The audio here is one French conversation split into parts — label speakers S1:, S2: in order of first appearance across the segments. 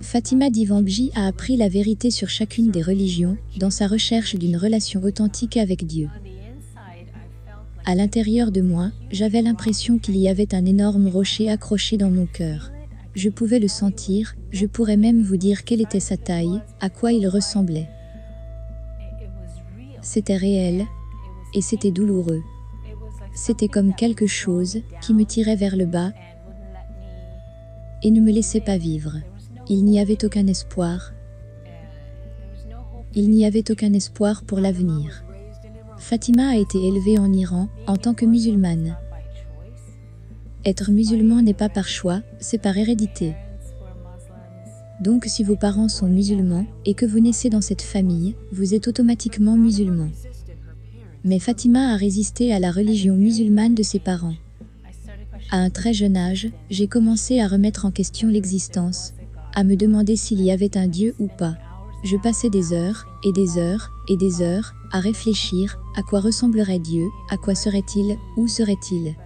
S1: Fatima Divangi a appris la vérité sur chacune des religions, dans sa recherche d'une relation authentique avec Dieu. À l'intérieur de moi, j'avais l'impression qu'il y avait un énorme rocher accroché dans mon cœur. Je pouvais le sentir, je pourrais même vous dire quelle était sa taille, à quoi il ressemblait. C'était réel, et c'était douloureux. C'était comme quelque chose qui me tirait vers le bas et ne me laissait pas vivre. Il n'y avait aucun espoir. Il n'y avait aucun espoir pour l'avenir. Fatima a été élevée en Iran en tant que musulmane. Être musulman n'est pas par choix, c'est par hérédité. Donc si vos parents sont musulmans et que vous naissez dans cette famille, vous êtes automatiquement musulman. Mais Fatima a résisté à la religion musulmane de ses parents. À un très jeune âge, j'ai commencé à remettre en question l'existence, à me demander s'il y avait un Dieu ou pas. Je passais des heures, et des heures, et des heures, à réfléchir, à quoi ressemblerait Dieu, à quoi serait-il, où serait-il.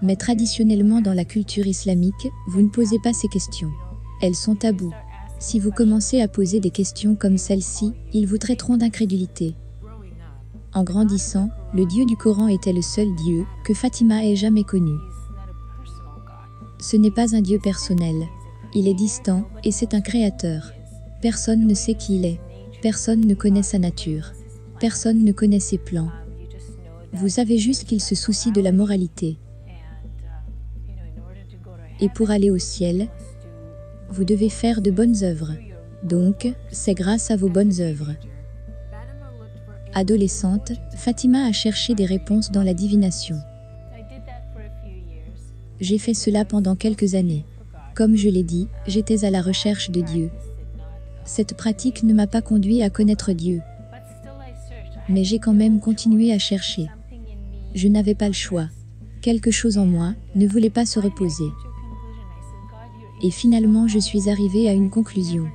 S1: Mais traditionnellement dans la culture islamique, vous ne posez pas ces questions. Elles sont tabous. Si vous commencez à poser des questions comme celle-ci, ils vous traiteront d'incrédulité. En grandissant, le Dieu du Coran était le seul Dieu que Fatima ait jamais connu. Ce n'est pas un Dieu personnel. Il est distant, et c'est un créateur. Personne ne sait qui il est. Personne ne connaît sa nature. Personne ne connaît ses plans. Vous savez juste qu'il se soucie de la moralité. Et pour aller au ciel, vous devez faire de bonnes œuvres. Donc, c'est grâce à vos bonnes œuvres. Adolescente, Fatima a cherché des réponses dans la divination. J'ai fait cela pendant quelques années. Comme je l'ai dit, j'étais à la recherche de Dieu. Cette pratique ne m'a pas conduit à connaître Dieu. Mais j'ai quand même continué à chercher. Je n'avais pas le choix. Quelque chose en moi ne voulait pas se reposer. Et finalement, je suis arrivée à une conclusion.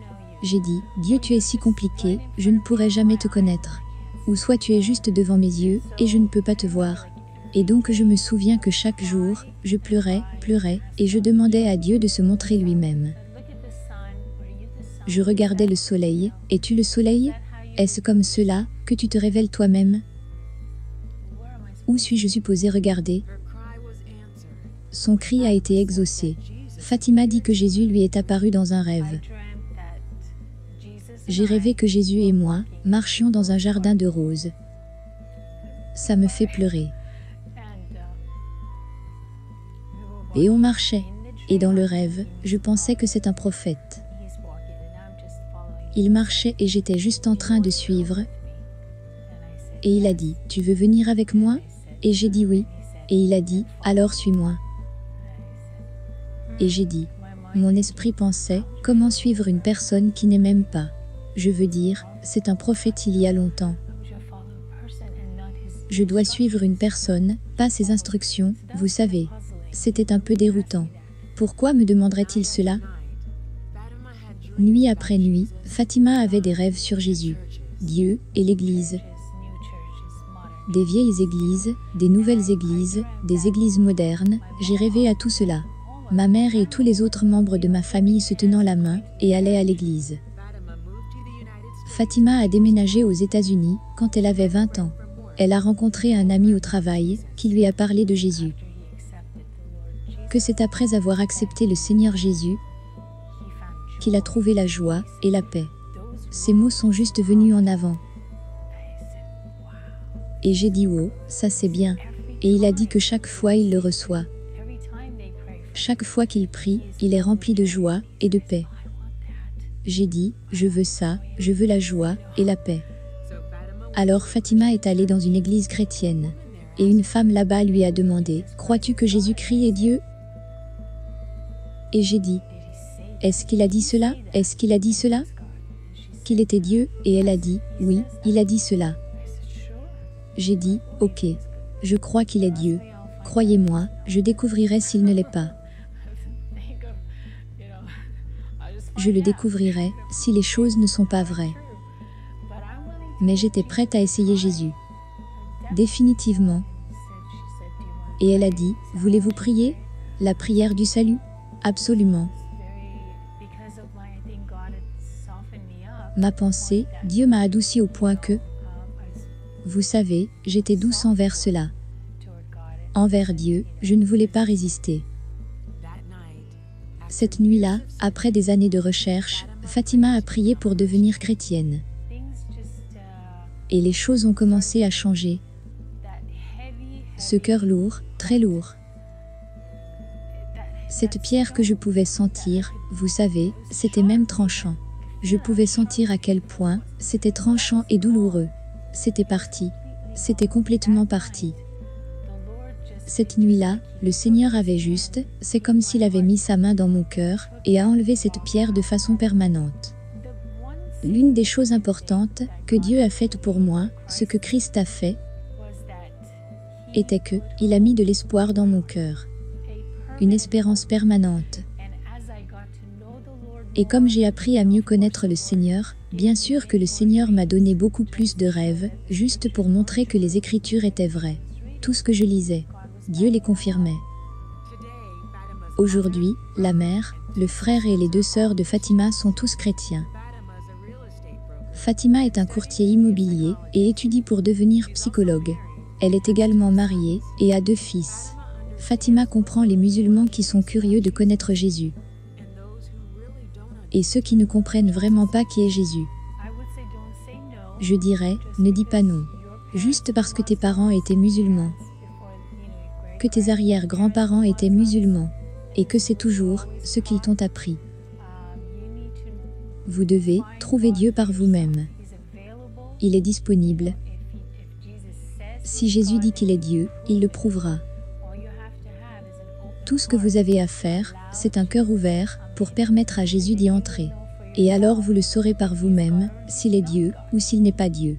S1: J'ai dit, Dieu, tu es si compliqué, je ne pourrai jamais te connaître. Ou soit tu es juste devant mes yeux, et je ne peux pas te voir. Et donc je me souviens que chaque jour, je pleurais, et je demandais à Dieu de se montrer lui-même. Je regardais le soleil, es-tu le soleil? Est-ce comme cela que tu te révèles toi-même? Où suis-je supposé regarder? Son cri a été exaucé. Fatima dit que Jésus lui est apparu dans un rêve. J'ai rêvé que Jésus et moi marchions dans un jardin de roses. Ça me fait pleurer. Et on marchait. Et dans le rêve, je pensais que c'est un prophète. Il marchait et j'étais juste en train de suivre. Et il a dit, tu veux venir avec moi? Et j'ai dit oui. Et il a dit, alors suis-moi. Et j'ai dit, mon esprit pensait, comment suivre une personne qui n'est même pas. Je veux dire, c'est un prophète il y a longtemps. Je dois suivre une personne, pas ses instructions, vous savez. C'était un peu déroutant. Pourquoi me demanderait-il cela? Nuit après nuit, Fatima avait des rêves sur Jésus, Dieu et l'Église. Des vieilles églises, des nouvelles églises, des églises modernes, j'ai rêvé à tout cela. Ma mère et tous les autres membres de ma famille se tenant la main et allaient à l'église. Fatima a déménagé aux États-Unis quand elle avait 20 ans. Elle a rencontré un ami au travail qui lui a parlé de Jésus. Que c'est après avoir accepté le Seigneur Jésus qu'il a trouvé la joie et la paix. Ces mots sont juste venus en avant. Et j'ai dit oh, ça c'est bien. Et il a dit que chaque fois il le reçoit. Chaque fois qu'il prie, il est rempli de joie et de paix. J'ai dit, je veux ça, je veux la joie et la paix. Alors Fatima est allée dans une église chrétienne. Et une femme là-bas lui a demandé, crois-tu que Jésus-Christ est Dieu? Et j'ai dit, est-ce qu'il a dit cela? Est-ce qu'il a dit cela? Qu'il était Dieu? Et elle a dit, oui, il a dit cela. J'ai dit, ok, je crois qu'il est Dieu. Croyez-moi, je découvrirai s'il ne l'est pas. Je le découvrirai si les choses ne sont pas vraies. Mais j'étais prête à essayer Jésus. Définitivement. Et elle a dit, voulez-vous prier? La prière du salut? Absolument. Ma pensée, Dieu m'a adouci au point que, vous savez, j'étais douce envers cela. Envers Dieu, je ne voulais pas résister. Cette nuit-là, après des années de recherche, Fatima a prié pour devenir chrétienne. Et les choses ont commencé à changer. Ce cœur lourd, très lourd. Cette pierre que je pouvais sentir, vous savez, c'était même tranchant. Je pouvais sentir à quel point c'était tranchant et douloureux. C'était parti. C'était complètement parti. Cette nuit-là, le Seigneur avait juste, c'est comme s'il avait mis sa main dans mon cœur et a enlevé cette pierre de façon permanente. L'une des choses importantes que Dieu a faites pour moi, ce que Christ a fait, était que, il a mis de l'espoir dans mon cœur. Une espérance permanente. Et comme j'ai appris à mieux connaître le Seigneur, bien sûr que le Seigneur m'a donné beaucoup plus de rêves, juste pour montrer que les Écritures étaient vraies. Tout ce que je lisais, Dieu les confirmait. Aujourd'hui, la mère, le frère et les 2 sœurs de Fatima sont tous chrétiens. Fatima est un courtier immobilier et étudie pour devenir psychologue. Elle est également mariée et a 2 fils. Fatima comprend les musulmans qui sont curieux de connaître Jésus. Et ceux qui ne comprennent vraiment pas qui est Jésus. Je dirais, ne dis pas non. Juste parce que tes parents étaient musulmans. Que tes arrière-grands-parents étaient musulmans. Et que c'est toujours ce qu'ils t'ont appris. Vous devez trouver Dieu par vous-même. Il est disponible. Si Jésus dit qu'il est Dieu, il le prouvera. Tout ce que vous avez à faire, c'est un cœur ouvert pour permettre à Jésus d'y entrer. Et alors vous le saurez par vous-même, s'il est Dieu ou s'il n'est pas Dieu.